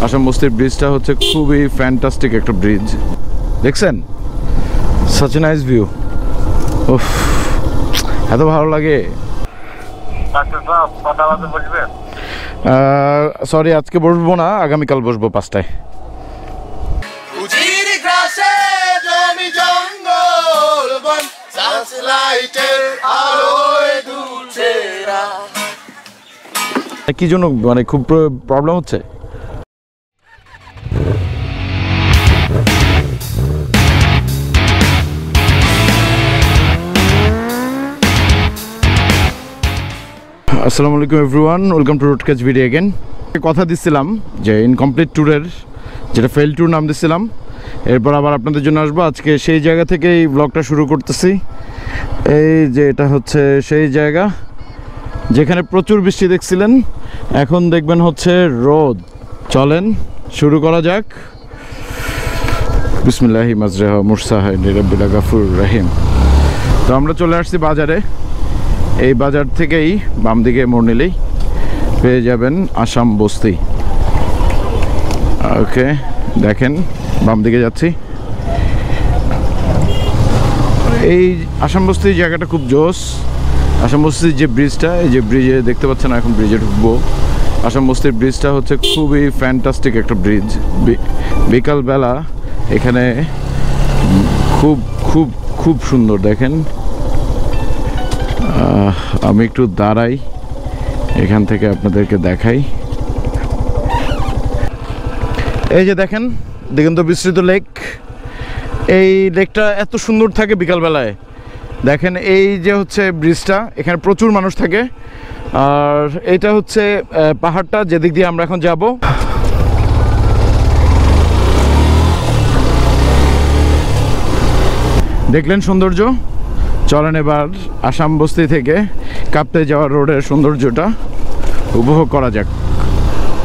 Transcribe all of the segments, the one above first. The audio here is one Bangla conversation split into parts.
আসাম বস্তির ব্রিজটা হচ্ছে খুবই ফ্যান্টাস্টিক একটা ব্রিজ। দেখছেন, সাচ এ নাইস ভিউ। উফ, এত ভালো লাগে। সরি, আজকে বসবো না, আগামীকাল বসবো 5টায়। কি জন্য মানে খুব প্রবলেম হচ্ছে? আসসালামু আলাইকুম এভরিওয়ান, ওয়েলকাম টু রোডকাচ ভিডিও এগেন। কথা দিচ্ছিলাম যে ইনকমপ্লিট ট্যুরের যেটা ফেল ট্যুর নাম দিচ্ছিলাম, এরপর আবার আপনাদের জন্য আসবো। আজকে সেই জায়গা থেকে এই ব্লগটা শুরু করতেছি। এই যে এটা হচ্ছে সেই জায়গা যেখানে প্রচুর বৃষ্টি দেখছিলেন, এখন দেখবেন হচ্ছে রোদ। চলেন শুরু করা যাক। বিসমিল্লাহি মাজরাহা মুরসাহা রাব্বিল গাফুর রহিম। তো আমরা চলে আসছি বাজারে। এই বাজার থেকেই বাম দিকে মোড় নিলেই পেয়ে যাবেন আসাম বস্তি। ওকে, দেখেন বাম দিকে যাচ্ছি। এই আসাম বস্তির জায়গাটা খুব জোস। আসাম বস্তির যে ব্রিজটা, এই যে ব্রিজে দেখতে পাচ্ছেন, এখন ব্রিজে ঢুকবো। আসাম বস্তির ব্রিজটা হচ্ছে খুবই ফ্যান্টাস্টিক একটা ব্রিজ। বিকালবেলা এখানে খুব খুব খুব সুন্দর। দেখেন, আমি একটু দাঁড়াই, এখান থেকে আপনাদেরকে দেখাই। এই যে দেখেন দিগন্ত বিস্তৃত লেক। এই লেকটা এত সুন্দর থাকে বিকালবেলায়। দেখেন এই যে হচ্ছে ব্রিজটা, এখানে প্রচুর মানুষ থাকে। আর এটা হচ্ছে পাহাড়টা যেদিক দিয়ে আমরা এখন যাব। দেখলেন সৌন্দর্য। চলেন এবার আসাম বস্তি থেকে কাপ্তে যাওয়ার রোডের সৌন্দর্যটা উপভোগ করা যাক।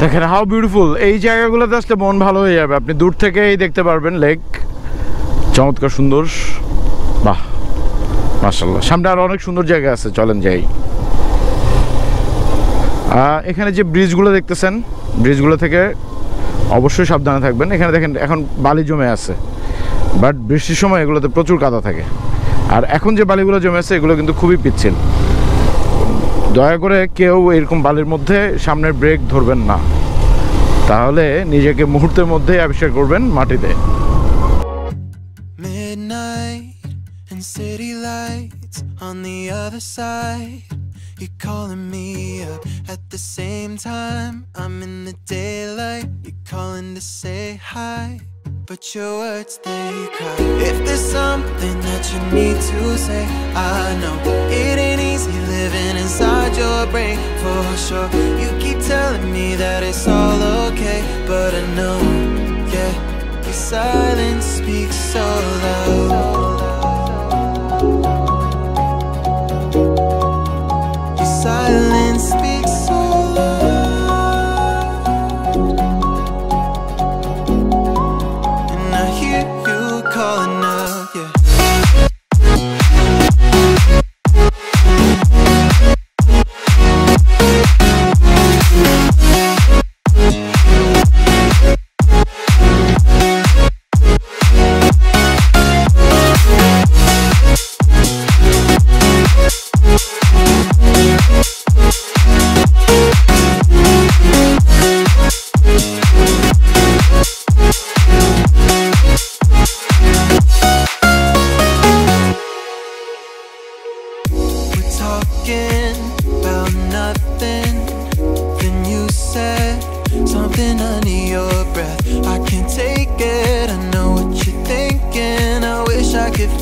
দেখেন হাউ বিউটিফুল। এই জায়গাগুলোতে আসলে মন ভালো হয়ে যাবে। আপনি দূর থেকেই দেখতে পারবেন লেক, চমৎকার সুন্দর। বাহ, মাশাআল্লাহ। সামনে আরো অনেক সুন্দর জায়গা আছে, চলেন যাই। এখানে যে ব্রিজগুলো দেখতেছেন, ব্রিজগুলো থেকে অবশ্যই সাবধানে থাকবেন। এখানে দেখেন এখন বালি জমে আছে, বাট বৃষ্টির সময় এগুলোতে প্রচুর কাদা থাকে। আর এখন যে বালিগুলো জমে আছে এগুলো কিন্তু খুবই পিচ্ছিল। দয়া করে কেউ এরকম বালির মধ্যে সামনের ব্রেক ধরবেন না, তাহলে নিজেকে মুহূর্তের মধ্যেই আবিষ্কার করবেন মাটিতে। City lights on the other side, you're calling me up at the same time. I'm in the daylight, you're calling to say hi, but your words they cry. If there's something that you need to say, I know it ain't easy living inside your brain, for sure. You keep telling me that it's all okay, but I know, yeah, your silence speaks so loud. Silence speaks so loud, and I hear you calling out, yeah.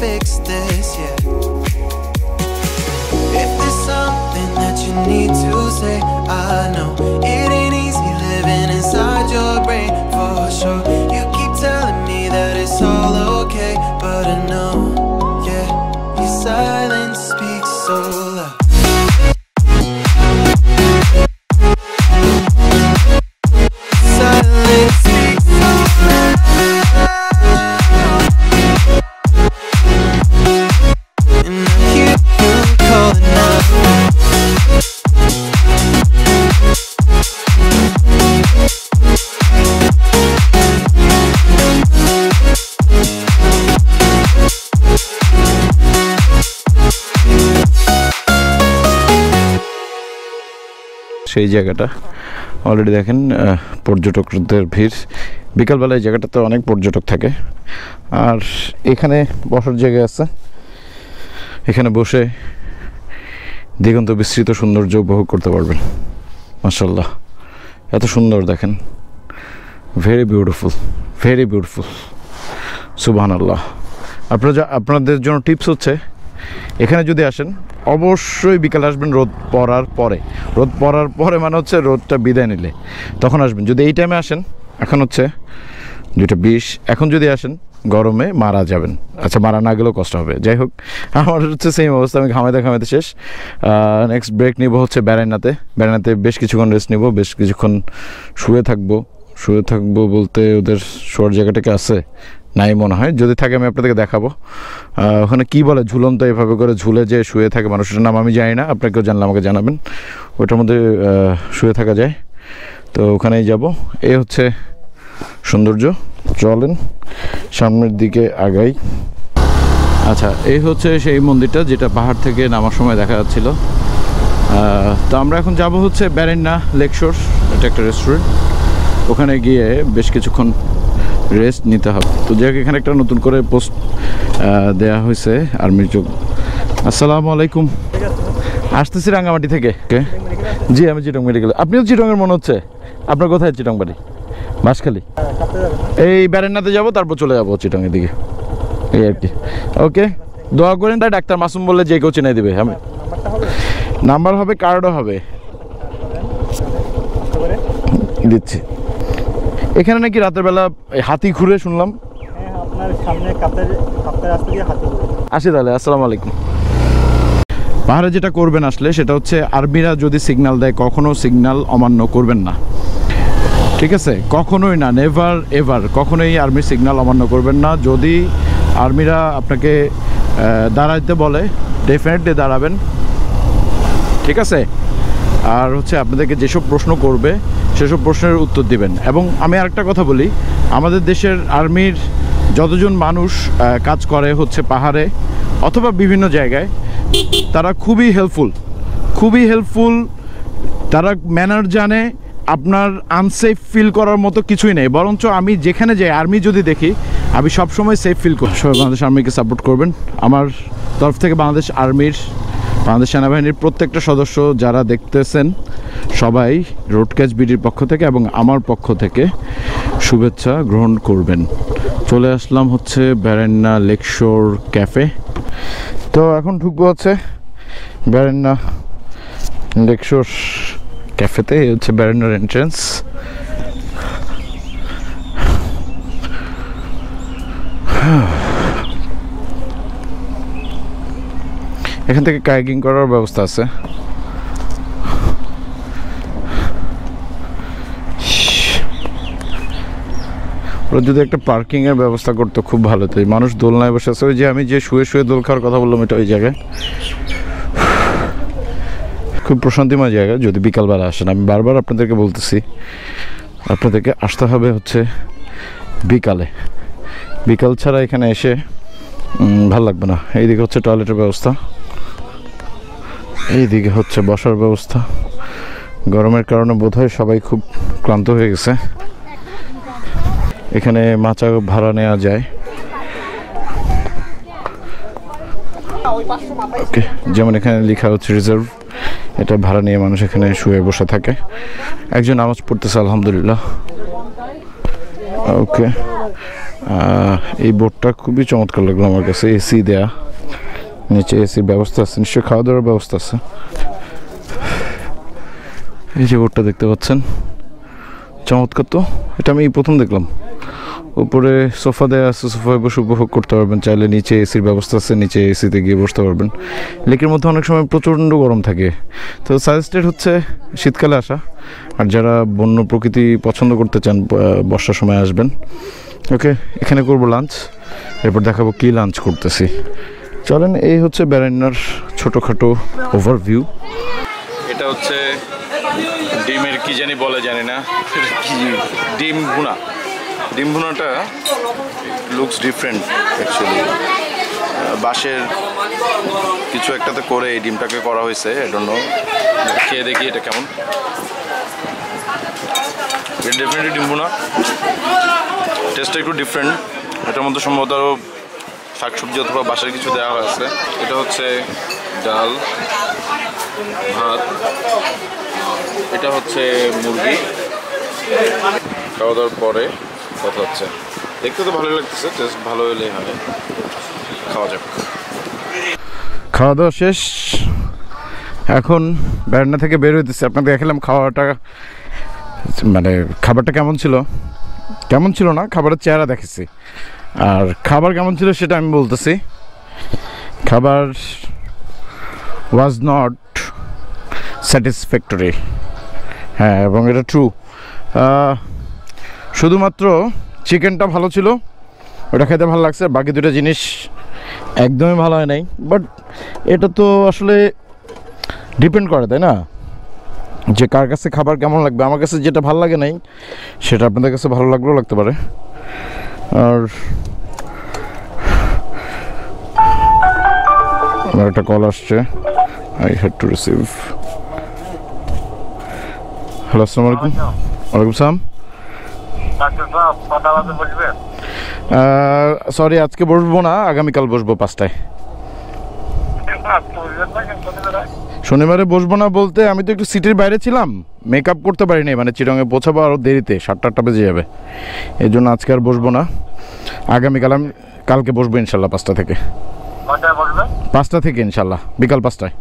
Fix this, yeah. If there's something that you need to say, I know it ain't easy living inside your brain, for sure. You keep telling me that it's all okay, but I know, yeah, your silence speaks so loud. Silence speaks so loud. সেই জায়গাটা অলরেডি দেখেন পর্যটকদের ভিড়। বিকালবেলায় জায়গাটাতে অনেক পর্যটক থাকে। আর এখানে বসার জায়গা আছে, এখানে বসে দিগন্ত বিস্তৃত সৌন্দর্য উপভোগ করতে পারবেন। মাশাআল্লাহ, এত সুন্দর দেখেন, ভেরি বিউটিফুল, ভেরি বিউটিফুল, সুবহানাল্লাহ। আপনাদের জন্য টিপস হচ্ছে, এখানে যদি আসেন অবশ্যই বিকালে আসবেন রোদ পড়ার পরে। রোদ পড়ার পরে মানে হচ্ছে রোদটা বিদায় নিলে তখন আসবেন। যদি এই টাইমে আসেন, এখন হচ্ছে 2:20, এখন যদি আসেন গরমে মারা যাবেন। আচ্ছা, মারা না গেলেও কষ্ট হবে। যাই হোক, আমার হচ্ছে সেম অবস্থা, আমি ঘামাইতে শেষ। নেক্সট ব্রেক নিব হচ্ছে বেড়ানাতে বেশ কিছুক্ষণ রেস্ট নিব, বেশ কিছুক্ষণ শুয়ে থাকবো বলতে ওদের শোয়ার জায়গাটাকে আছে নাই মনে হয়, যদি থাকে আমি আপনাদেরকে দেখাবো। ওখানে কি বলে ঝুলন্ত এভাবে করে ঝুলে যে শুয়ে থাকে মানুষটার নাম আমি জানি না, আপনাকেও জানলে আমাকে জানাবেন। ওইটার মধ্যে শুয়ে থাকা যায়, তো ওখানেই যাব। এই হচ্ছে সৌন্দর্য। চলেন সামনের দিকে আগাই। আচ্ছা, এই হচ্ছে সেই মন্দিরটা যেটা পাহাড় থেকে নামার সময় দেখা যাচ্ছিল। তো আমরা এখন যাব হচ্ছে ব্যারেন্না লেকশোর, এটা একটা রেস্টুরেন্ট। ওখানে গিয়ে বেশ কিছুক্ষণ রেস্ট নিতে হবে। তো যাই হোক, এখানে একটা নতুন করে পোস্ট দেয়া হয়েছে আর্মির যোগ। আসসালামু আলাইকুম, আসতেছি রাঙ্গামাটি থেকে। জি, আমি চিটং মেডিকেল। আপনিও চিটংয়ের মনে হচ্ছে। আপনার কোথায় চিটং বাড়ি? বাঁশখালী। এই ব্যারেন্নাতে যাব, তারপর চলে যাবো চিটংয়ের দিকে, এই আর কি। ওকে, দোয়া করেন। তাই ডাক্তার মাসুম বললে যে কেউ চিনাই দিবে। আমি নাম্বার হবে, কার্ডও হবে, দিচ্ছি। এখানে নাকি রাতের বেলা হাতি ঘুরে শুনলাম। আসি তাহলে, আসসালামু আলাইকুম। পাহাড়ে যেটা করবেন আসলে, সেটা হচ্ছে আর্মিরা যদি সিগন্যাল দেয় কখনো সিগন্যাল অমান্য করবেন না, ঠিক আছে? কখনোই না, নেভার এভার, কখনোই আর্মির সিগন্যাল অমান্য করবেন না। যদি আর্মিরা আপনাকে দাঁড়াইতে বলে, ডেফিনেটলি দাঁড়াবেন, ঠিক আছে? আর হচ্ছে আপনাদেরকে যেসব প্রশ্ন করবে সেসব প্রশ্নের উত্তর দিবেন। এবং আমি আরেকটা কথা বলি, আমাদের দেশের আর্মির যতজন মানুষ কাজ করে হচ্ছে পাহাড়ে অথবা বিভিন্ন জায়গায়, তারা খুবই হেল্পফুল, তারা ম্যানার জানে। আপনার আনসেফ ফিল করার মতো কিছুই নেই, বরঞ্চ আমি যেখানে যাই আর্মি যদি দেখি, আমি সবসময় সেফ ফিল করি। সবাই বাংলাদেশ আর্মিকে সাপোর্ট করবেন। আমার তরফ থেকে বাংলাদেশ সেনাবাহিনীর প্রত্যেকটা সদস্য যারা দেখতেছেন, সবাই রোডক্যাচ বিডির পক্ষ থেকে এবং আমার পক্ষ থেকে শুভেচ্ছা গ্রহণ করবেন। চলে আসলাম হচ্ছে ব্যারেন্না লেকশোর ক্যাফে। তো এখন ঢুকবো হচ্ছে ব্যারেন্না লেকশোর ক্যাফেতে। এই হচ্ছে ব্যারেন্নার এন্ট্রেন্স। এখান থেকে কায়াকিং করার ব্যবস্থা আছে। ওরা যদি একটা পার্কিংয়ের ব্যবস্থা করতো খুব ভালো হতো। মানুষ দোলনায় বসে আছে, ওই যে আমি যে শুয়ে দোল খাওয়ার কথা বললাম, এটা ওই জায়গায়। খুব প্রশান্তিময় জায়গা যদি বিকালবেলা আসেন। আমি বারবার আপনাদেরকে বলতেছি, আপনাদেরকে আসতে হবে হচ্ছে বিকাল ছাড়া এখানে এসে ভাল লাগবে না। এইদিকে হচ্ছে টয়লেটের ব্যবস্থা, এইদিকে হচ্ছে বসার ব্যবস্থা। গরমের কারণে বোধহয় সবাই খুব ক্লান্ত হয়ে গেছে। এখানে মাচা ভাড়া নেওয়া যায়। ওকে, যেমন এখানে লেখা হচ্ছে রিজার্ভ, এটা ভাড়া নিয়ে মানুষ এখানে শুয়ে বসে থাকে। একজন নামাজ পড়তেছে, আলহামদুলিল্লাহ। ওকে, এই বোর্ডটা খুবই চমৎকার লাগলো আমার কাছে। এসি দেয়া, নিচে এসির ব্যবস্থা আছে, নিশ্চয়ই খাওয়া দাওয়ার ব্যবস্থা আছে। এই যে বোর্ডটা দেখতে পাচ্ছেন, চমৎকার। তো এটা আমি প্রথম দেখলাম। উপরে সোফা দেওয়া আছে, সোফায় বসে উপভোগ করতে পারবেন। চাইলে নিচে এসির ব্যবস্থা আছে, নিচে এসিতে গিয়ে বসতে পারবেন। লেকের মধ্যে অনেক সময় প্রচণ্ড গরম থাকে, তো সাজেস্টেড হচ্ছে শীতকালে আসা। আর যারা বন্য প্রকৃতি পছন্দ করতে চান, বর্ষার সময় আসবেন। ওকে, এখানে করব লাঞ্চ, এরপর দেখাবো কি লাঞ্চ করতেছি। চলেন, এই হচ্ছে ব্যারেন্নার ছোটোখাটো ওভারভিউ। এটা হচ্ছে ডিমের কি জানি বলে, জানি না, ডিম ভুনাটা লুকস ডিফারেন্ট অ্যাকচুয়ালি। বাঁশের কিছু একটাতে করে এই ডিমটাকে করা হয়েছে। এই জন্য খেয়ে দেখি এটা কেমন। এটা ডেফিনেটলি ডিম ভুনা, টেস্টটা একটু ডিফারেন্ট। এটার মধ্যে সম্ভবত আরও শাকসবজি অথবা বাঁশের কিছু দেওয়া হয়েছে। এটা হচ্ছে ডাল ভাত, এটা হচ্ছে মুরগি। খাওয়া দাওয়ার পরে কথা হচ্ছে। দেখতে তো ভালোই লাগতেছে, টেস্ট ভালো হলেই হয়। খাওয়া যাক। খাওয়া দাওয়া শেষ, এখন ব্যারান্ডা থেকে বের হইতেছে। আপনাদের দেখালাম খাওয়াটা, মানে খাবারটা কেমন ছিল, কেমন ছিল না, খাবারের চেহারা দেখেছি। আর খাবার কেমন ছিল সেটা আমি বলতেছি। খাবার ওয়াজ নট স্যাটিসফ্যাক্টরি, হ্যাঁ, এবং এটা ট্রু। শুধুমাত্র চিকেনটা ভালো ছিল, ওটা খেতে ভালো লাগছে। বাকি দুটো জিনিস একদমই ভালো হয় নাই। বাট এটা তো আসলে ডিপেন্ড করে, তাই না, যে কার কাছে খাবার কেমন লাগবে। আমার কাছে যেটা ভালো লাগে নাই সেটা আপনাদের কাছে ভালো লাগলেও লাগতে পারে। আর আমার একটা কল আসছে, I had to receive. Hello, আসসালামু আলাইকুম। ওয়ালাইকুম সালাম। সরি, আজকে বসবো না, আগামীকাল বসবো 5টায়। শনিবারে বসবো না বলতে আমি তো একটু সিটির বাইরে ছিলাম, মেকআপ করতে পারিনি, মানে চিরঙে পৌঁছাবো আরও দেরিতে, 7টা বেজে যাবে। এই জন্য আজকে আর বসবো না, আগামীকাল আমি কালকে বসবো ইনশাল্লাহ 5টা থেকে। 5টা থেকে ইনশাল্লাহ বিকাল 5টায়।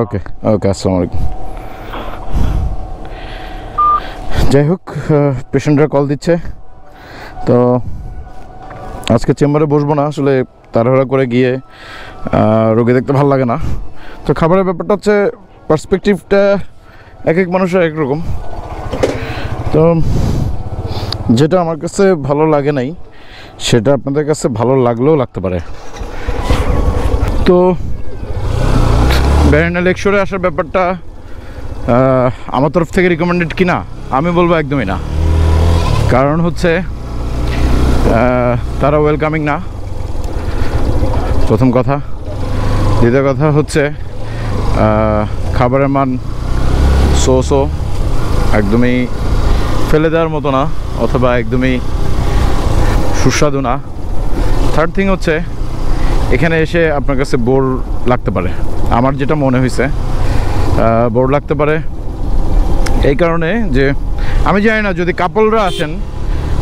ওকে ওকে, আসসালামু আলাইকুম। যাই হোক, পেশেন্টরা কল দিচ্ছে, তো আজকে চেম্বারে বসবো না। আসলে তাড়াহুড়া করে গিয়ে রোগী দেখতে ভালো লাগে না। তো খাবারের ব্যাপারটা হচ্ছে, পার্সপেক্টিভটা এক এক মানুষের একরকম। তো যেটা আমার কাছে ভালো লাগে নাই সেটা আপনাদের কাছে ভালো লাগলেও লাগতে পারে। তো ব্যারান্ডা লেকশোরে আসার ব্যাপারটা আমার তরফ থেকে রিকমেন্ডেড কি না, আমি বলবো একদমই না। কারণ হচ্ছে তারা ওয়েলকামিং না, প্রথম কথা। দ্বিতীয় কথা হচ্ছে খাবারের মান সো একদমই ফেলে দেওয়ার মতো না, অথবা একদমই সুস্বাদু না। থার্ড থিং হচ্ছে, এখানে এসে আপনার কাছে বোর লাগতে পারে। আমার যেটা মনে হয়েছে, বোর লাগতে পারে এই কারণে যে আমি জানি না যদি কাপলরা আসেন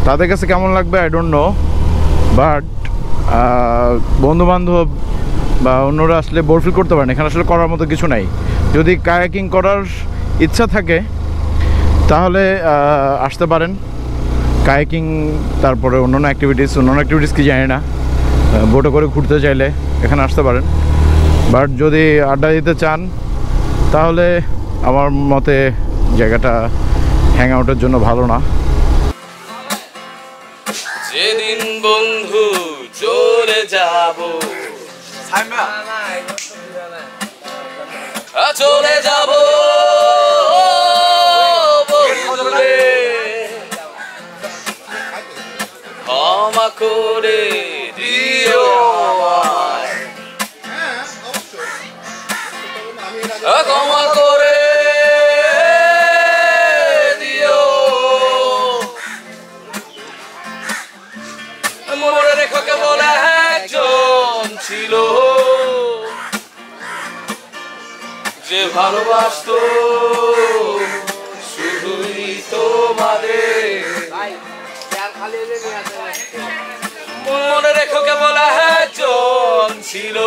তাদের কাছে কেমন লাগবে, আই ডোন্ট নো। বাট বন্ধুবান্ধব বা অন্যরা আসলে বোর ফিল করতে পারেন। এখানে আসলে করার মতো কিছু নাই। যদি কায়াকিং করার ইচ্ছা থাকে তাহলে আসতে পারেন। কায়াকিং, তারপরে অন্যান্য অ্যাক্টিভিটিস কি জানি না, বোটে করে ঘুরতে চাইলে এখানে আসতে পারেন। বাট যদি আড্ডা দিতে চান তাহলে আমার মতে জায়গাটা হ্যাং আউটের জন্য ভালো না। যেদিন বন্ধু চলে যাব, চলে যাব বন্ধুরে, ক্ষমা করে দিও আমায়, ক্ষমা করে দিও। মনে রেখো কেবল একজন ছিল যে ভালোবাসতো শুধুই তোমাদের। মনে রেখো কেবল একজন ছিল।